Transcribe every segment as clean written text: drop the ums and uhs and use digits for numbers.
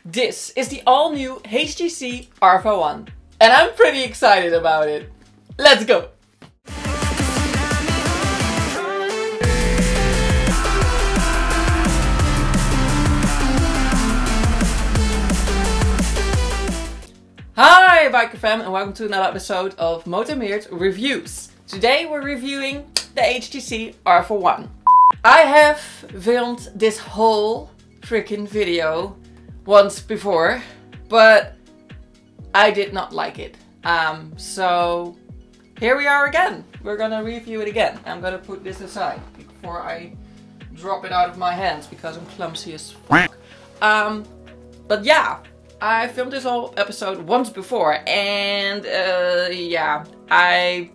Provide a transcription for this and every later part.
This is the all-new HJC RPHA 1 and I'm pretty excited about it. Let's go! Hi biker fam and welcome to another episode of Motomyrt Reviews. Today we're reviewing the HJC RPHA 1. I have filmed this whole freaking video once before, but I did not like it. So here we are again. We're gonna review it again. I'm gonna put this aside before I drop it out of my hands because I'm clumsy as fuck. But yeah, I filmed this whole episode once before and yeah, I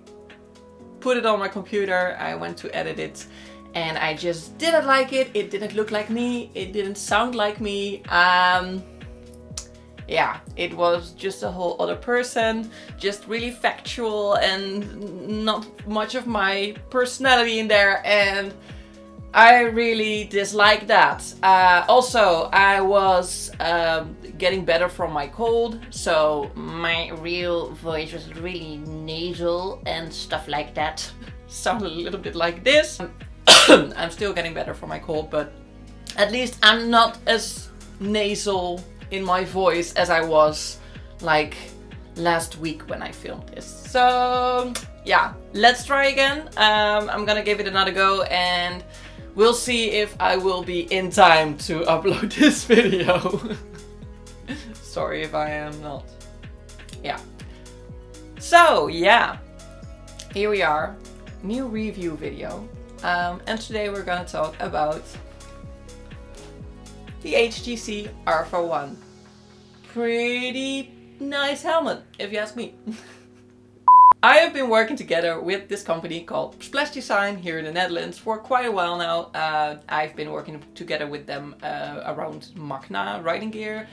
put it on my computer, I went to edit it and I just didn't like it. It didn't look like me, it didn't sound like me. Yeah, it was just a whole other person, just really factual and not much of my personality in there, and I really dislike that. Also, I was getting better from my cold, so my real voice was really nasal and stuff like that. Sounded a little bit like this. I'm still getting better from my cold, but at least I'm not as nasal in my voice as I was like last week when I filmed this. So yeah, let's try again. I'm gonna give it another go and we'll see if I will be in time to upload this video. Sorry if I am not. Yeah. So yeah, here we are, new review video. And today we're gonna talk about the HJC RPHA 1. Pretty nice helmet, if you ask me. I have been working together with this company called Splash Design here in the Netherlands for quite a while now. I've been working together with them around Magna riding gear,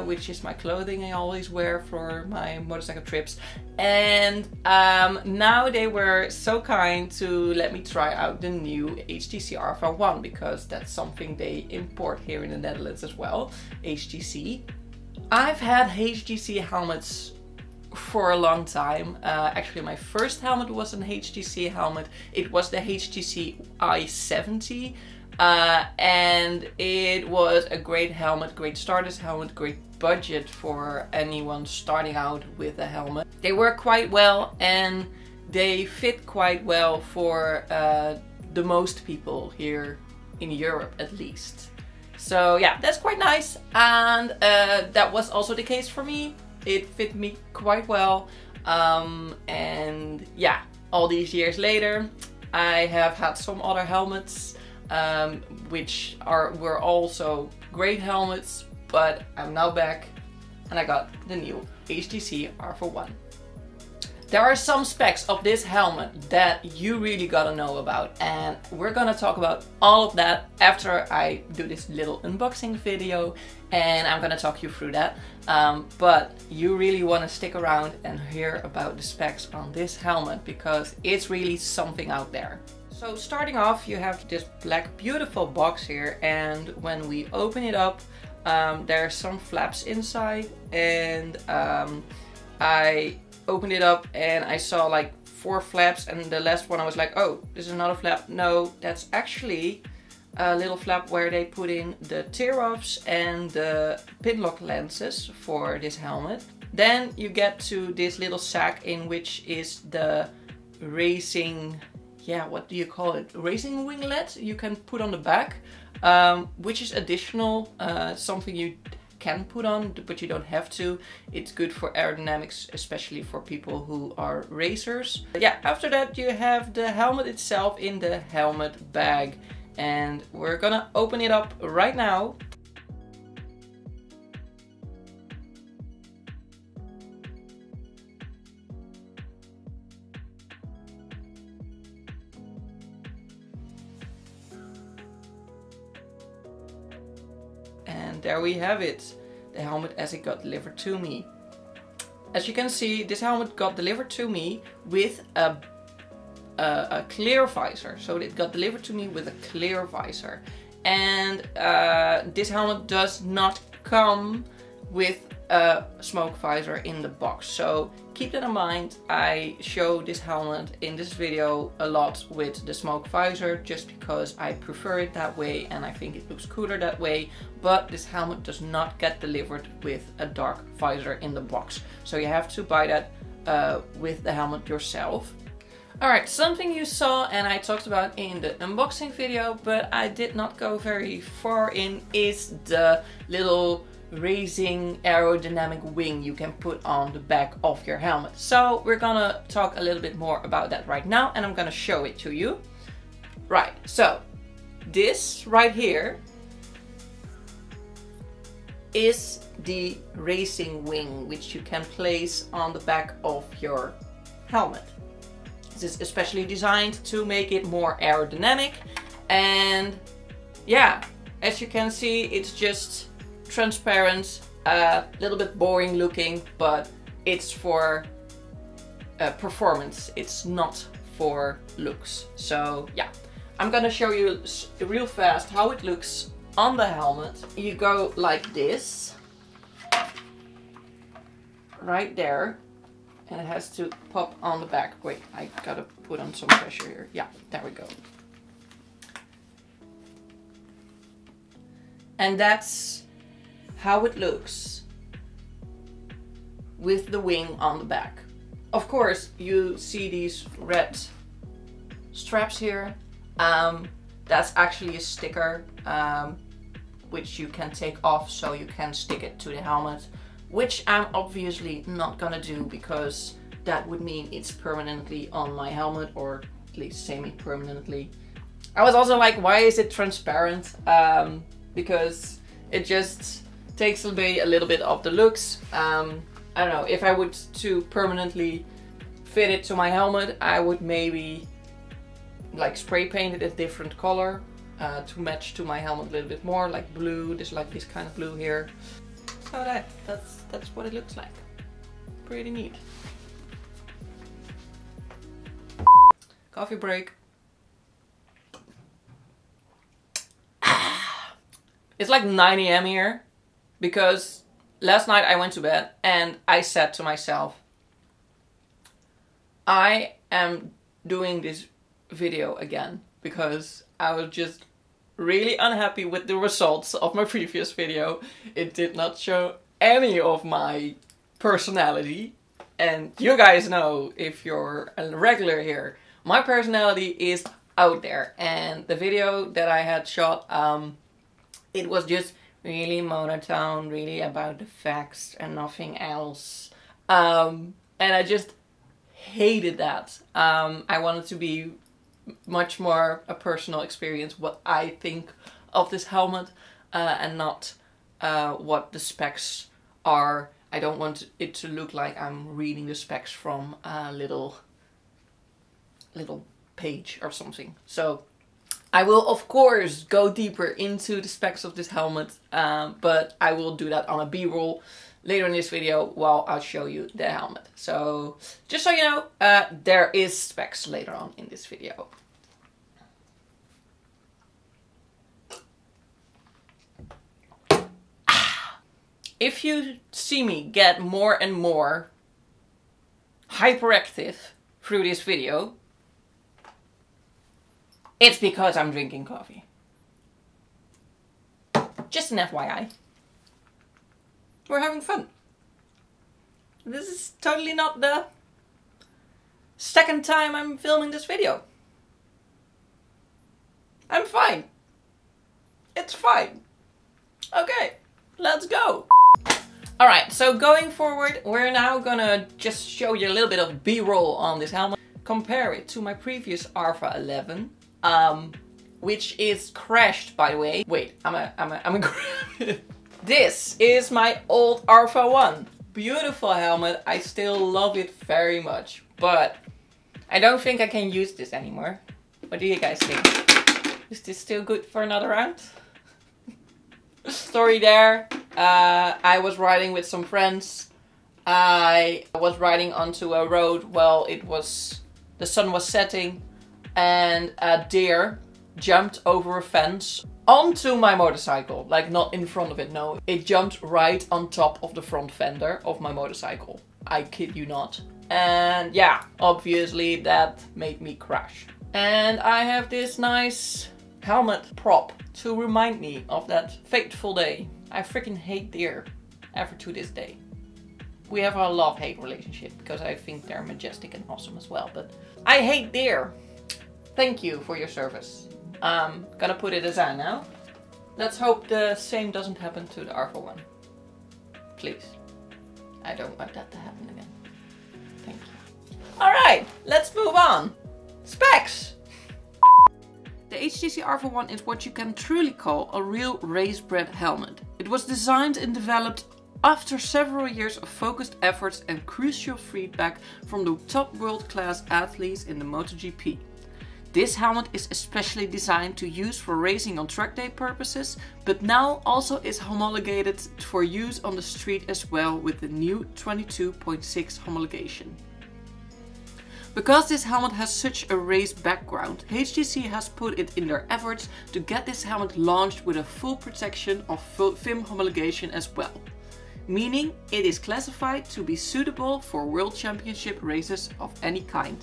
which is my clothing I always wear for my motorcycle trips. And now they were so kind to let me try out the new HJC RPHA 1 because that's something they import here in the Netherlands as well, HJC. I've had HJC helmets for a long time. Actually my first helmet was an HJC helmet. It was the HJC I-70 and it was a great helmet, great starter's helmet, great budget for anyone starting out with a helmet. They work quite well and they fit quite well for the most people here in Europe at least. So yeah, that's quite nice, and that was also the case for me. It fit me quite well, and yeah, all these years later I have had some other helmets which were also great helmets, but I'm now back and I got the new HJC RPHA 1. There are some specs of this helmet that you really gotta know about, and we're gonna talk about all of that after I do this little unboxing video, and I'm gonna talk you through that. But you really wanna stick around and hear about the specs on this helmet because it's really something out there. So starting off, you have this black beautiful box here, and when we open it up, there are some flaps inside, and I opened it up and I saw like 4 flaps, and the last one I was like, oh, this is another flap. No, that's actually a little flap where they put in the tear-offs and the pinlock lenses for this helmet. Then you get to this little sack in which is the racing, yeah, what do you call it? Racing winglet you can put on the back, which is additional, something you can put on, but you don't have to. It's good for aerodynamics, especially for people who are racers. But yeah, after that you have the helmet itself in the helmet bag, and we're gonna open it up right now. And there we have it, the helmet as it got delivered to me. As you can see, this helmet got delivered to me with a clear visor. So it got delivered to me with a clear visor. And this helmet does not come with a smoke visor in the box. So keep that in mind. I show this helmet in this video a lot with the smoke visor just because I prefer it that way and I think it looks cooler that way. But this helmet does not get delivered with a dark visor in the box. So you have to buy that with the helmet yourself. Alright, something you saw and I talked about in the unboxing video, but I did not go very far in, is the little raising aerodynamic wing you can put on the back of your helmet. So we're gonna talk a little bit more about that right now and I'm gonna show it to you. Right, so this right here is the racing wing which you can place on the back of your helmet. This is especially designed to make it more aerodynamic, and yeah, as you can see, it's just transparent, a little bit boring looking, but it's for performance. It's not for looks. So yeah, I'm gonna show you real fast how it looks on the helmet. You go like this, right there, and it has to pop on the back. Wait, I gotta put on some pressure here. Yeah, there we go. And that's how it looks with the wing on the back. Of course, you see these red straps here. That's actually a sticker which you can take off so you can stick it to the helmet, which I'm obviously not gonna do because that would mean it's permanently on my helmet, or at least semi-permanently. I was also like, why is it transparent? Because it just takes away a little bit of the looks. I don't know, if I would to permanently fit it to my helmet, I would maybe like spray paint it a different color to match to my helmet a little bit more, like blue. There's like this kind of blue here. So that's what it looks like. Pretty neat. Coffee break. It's like 9 AM here because last night I went to bed and I said to myself, I am doing this video again because I was just really unhappy with the results of my previous video. It did not show any of my personality, and you guys know, if you're a regular here, my personality is out there. And the video that I had shot, it was just really monotone, really about the facts and nothing else, and I just hated that. I wanted to be much more a personal experience, what I think of this helmet, and not what the specs are. I don't want it to look like I'm reading the specs from a little page or something. So I will of course go deeper into the specs of this helmet, but I will do that on a B-roll later in this video while I'll show you the helmet. So just so you know, there is specs later on in this video. If you see me get more and more hyperactive through this video, it's because I'm drinking coffee. Just an FYI. We're having fun. This is totally not the second time I'm filming this video. I'm fine. It's fine. Okay, let's go. Alright, so going forward, we're now gonna just show you a little bit of B-roll on this helmet. Compare it to my previous RPHA 11, which is crashed, by the way. Wait, I'm a grab it. This is my old RPHA 1. Beautiful helmet, I still love it very much, but I don't think I can use this anymore. What do you guys think? Is this still good for another round? Story there. I was riding with some friends. I was riding onto a road while the sun was setting, and a deer jumped over a fence onto my motorcycle. Like not in front of it, no. It jumped right on top of the front fender of my motorcycle. I kid you not. And yeah, obviously that made me crash. And I have this nice helmet prop to remind me of that fateful day. I freaking hate deer, ever to this day. We have a love-hate relationship because I think they're majestic and awesome as well, but I hate deer. Thank you for your service. I'm gonna put it aside now. Let's hope the same doesn't happen to the RPHA one. Please. I don't want that to happen again. Thank you. Alright, let's move on. Specs! The HJC RPHA one is what you can truly call a real race-bred helmet. It was designed and developed after several years of focused efforts and crucial feedback from the top world-class athletes in the MotoGP. This helmet is especially designed to use for racing on track day purposes, but now also is homologated for use on the street as well with the new 22.6 homologation. Because this helmet has such a race background, HJC has put it in their efforts to get this helmet launched with a full protection of FIM homologation as well. Meaning it is classified to be suitable for World Championship races of any kind.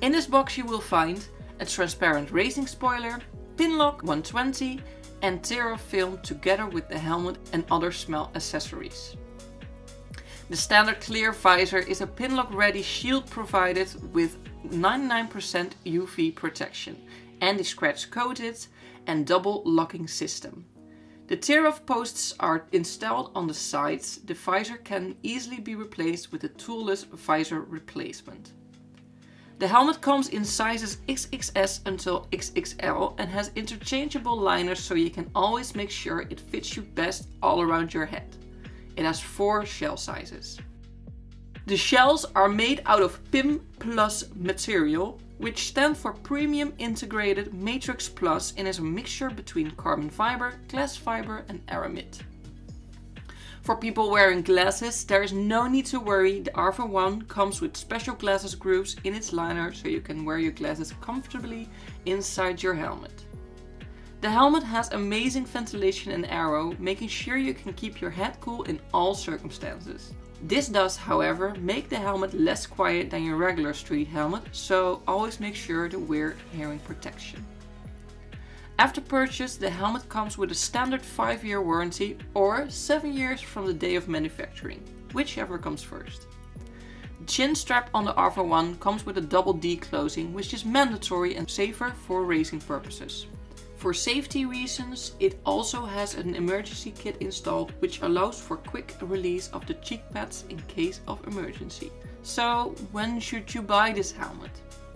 In this box you will find a transparent racing spoiler, pin lock 120 and tear off film together with the helmet and other small accessories. The standard clear visor is a pinlock ready shield provided with 99% UV protection, anti-scratch coated and double locking system. The tear-off posts are installed on the sides. The visor can easily be replaced with a toolless visor replacement. The helmet comes in sizes XXS until XXL and has interchangeable liners so you can always make sure it fits you best all around your head. It has 4 shell sizes. The shells are made out of PIM Plus material, which stands for Premium Integrated Matrix Plus and is a mixture between carbon fiber, glass fiber and aramid. For people wearing glasses, there is no need to worry. The RPHA one comes with special glasses grooves in its liner so you can wear your glasses comfortably inside your helmet. The helmet has amazing ventilation and aero, making sure you can keep your head cool in all circumstances. This does, however, make the helmet less quiet than your regular street helmet, so always make sure to wear hearing protection. After purchase, the helmet comes with a standard 5-year warranty or 7 years from the day of manufacturing, whichever comes first. The chin strap on the RPHA one comes with a double D closing, which is mandatory and safer for racing purposes. For safety reasons, it also has an emergency kit installed which allows for quick release of the cheek pads in case of emergency. So when should you buy this helmet?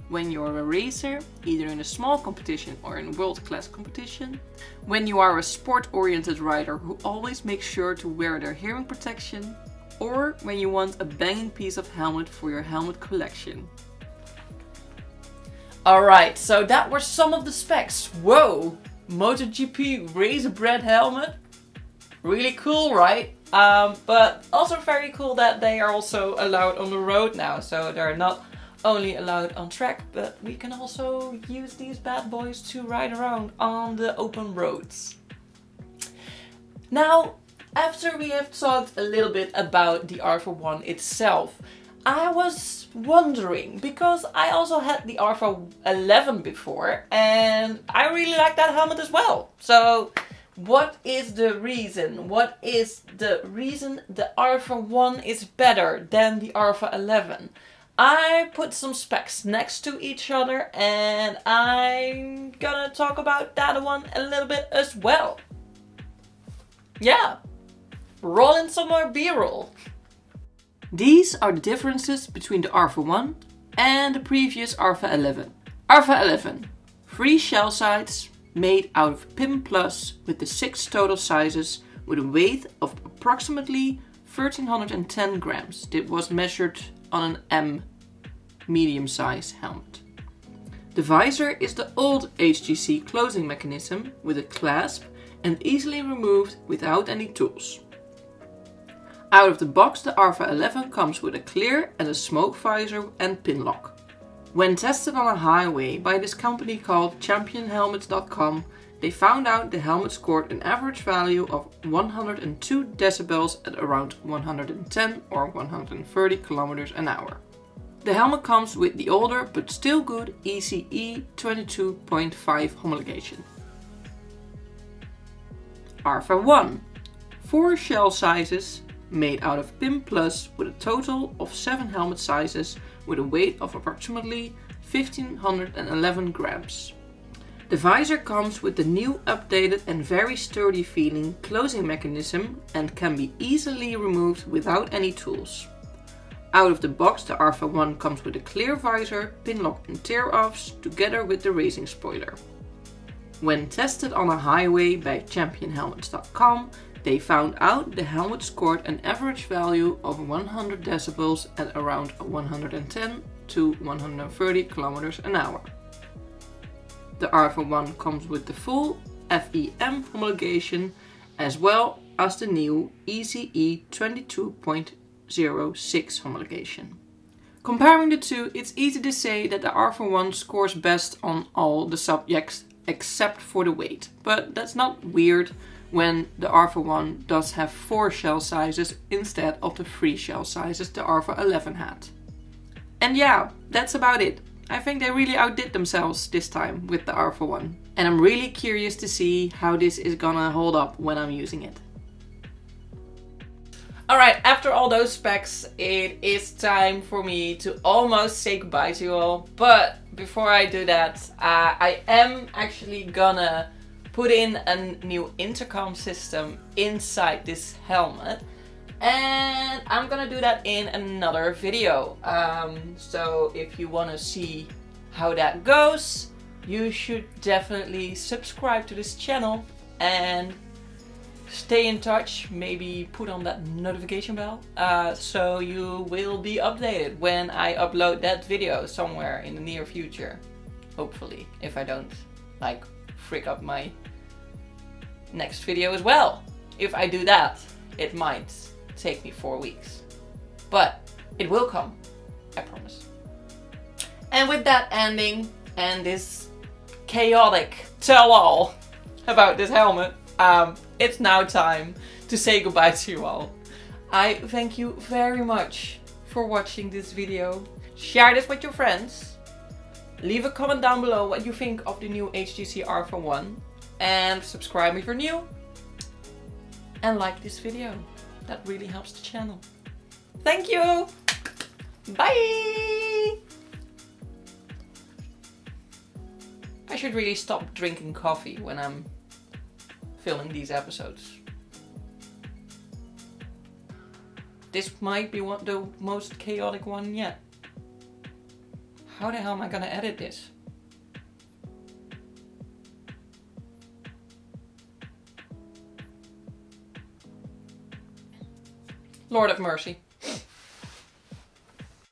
When you're a racer, either in a small competition or in world-class competition. When you are a sport-oriented rider who always makes sure to wear their hearing protection. Or when you want a banging piece of helmet for your helmet collection. Alright, so that were some of the specs. Whoa! MotoGP race-bred helmet? Really cool, right? But also very cool that they are also allowed on the road now. So they're not only allowed on track, but we can also use these bad boys to ride around on the open roads. Now, after we have talked a little bit about the RPHA one itself, I was wondering, because I also had the RPHA 11 before and I really like that helmet as well. So what is the reason? What is the reason the RPHA 1 is better than the RPHA 11? I put some specs next to each other and I'm gonna talk about that one a little bit as well. Yeah, roll in some more B-roll. These are the differences between the RPHA 1 and the previous RPHA 11. RPHA 11, 3 shell sides made out of PIM Plus with the 6 total sizes with a weight of approximately 1310 grams. It was measured on an M medium size helmet. The visor is the old HJC closing mechanism with a clasp and easily removed without any tools. Out of the box, the RPHA 11 comes with a clear and a smoke visor and pin lock. When tested on a highway by this company called championhelmets.com, they found out the helmet scored an average value of 102 decibels at around 110 or 130 kilometers an hour. The helmet comes with the older but still good ECE 22.5 homologation. RPHA 1. 4 shell sizes made out of PIM Plus with a total of 7 helmet sizes with a weight of approximately 1511 grams. The visor comes with the new updated and very sturdy feeling closing mechanism and can be easily removed without any tools. Out of the box, the RPHA 1 comes with a clear visor, pin lock and tear offs together with the racing spoiler. When tested on a highway by championhelmets.com, they found out the helmet scored an average value of 100 decibels at around 110 to 130 kilometers an hour. The RPHA 1 comes with the full FEM homologation as well as the new ECE 22.06 homologation. Comparing the two, it's easy to say that the RPHA 1 scores best on all the subjects except for the weight. But that's not weird when the RPHA 1 does have 4 shell sizes instead of the 3 shell sizes the RPHA 11 had. And yeah, that's about it. I think they really outdid themselves this time with the RPHA 1. And I'm really curious to see how this is gonna hold up when I'm using it. Alright, after all those specs, it is time for me to almost say goodbye to you all. But before I do that, I am actually gonna put in a new intercom system inside this helmet. And I'm gonna do that in another video. So if you wanna see how that goes, you should definitely subscribe to this channel and stay in touch. Maybe put on that notification bell so you will be updated when I upload that video somewhere in the near future. Hopefully, if I don't like frick up my next video as well. If I do that, it might take me 4 weeks. But it will come, I promise. And with that ending and this chaotic tell-all about this helmet, it's now time to say goodbye to you all. I thank you very much for watching this video. Share this with your friends. Leave a comment down below what you think of the new HJC RPHA 1. And subscribe if you're new. And like this video. That really helps the channel. Thank you! Bye! I should really stop drinking coffee when I'm filming these episodes. This might be the most chaotic one yet. How the hell am I gonna edit this? Lord of mercy.